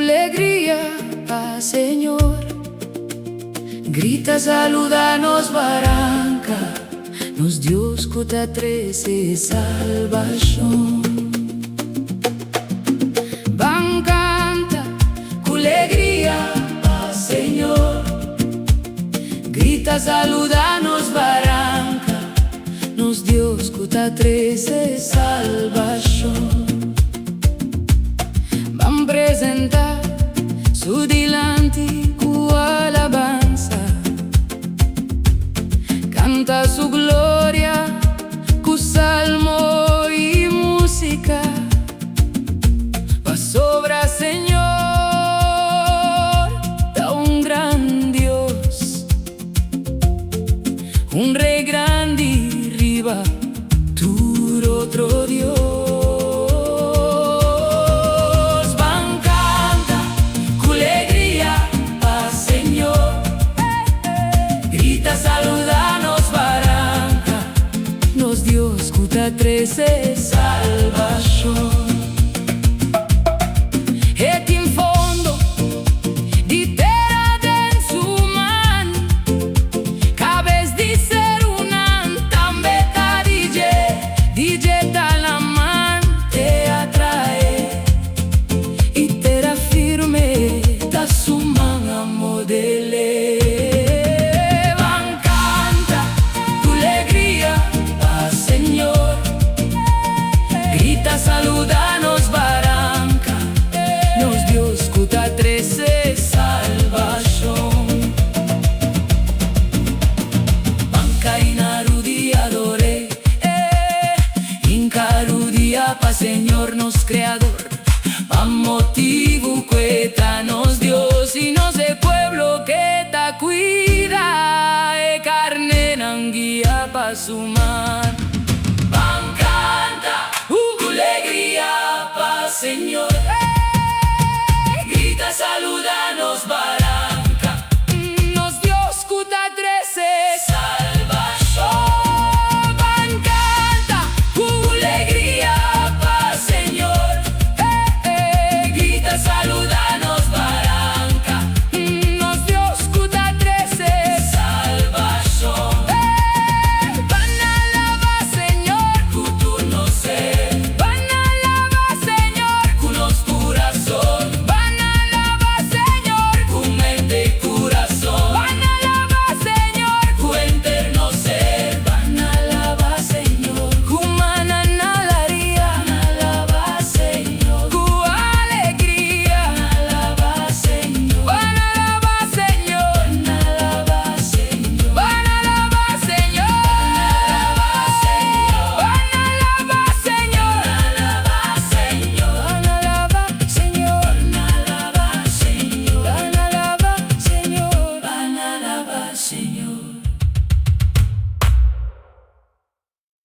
alegría, paz, Señor. Grita, saluda-nos, Barranca, nos Dios que te trece salvación. Van canta, con alegría, paz, Señor. Grita, saluda-nos, Barranca, nos Dios que te trece salvación. Van presentar su delante con alabanza, canta su gloria con salmo y música. Pa sobra, Señor, da un gran Dios, un rey grande arriba, tu otro Dios. Saluda-nos, Barranca, nos Dios que te trece salvación. Et in fondo di terra den su man, cabez di ser unan tambeta DJ la man te atrae y terra firme ta su man a modele. Saluda-nos, Barranca, nos Dios que te trece salvación. Banca inarudiadore, incarudia pa Señor nos Creador, pa motivo que ta nos Dios y nos de pueblo que ta cuida, carne nanguía pa su mar. Alegría, paz, Señor.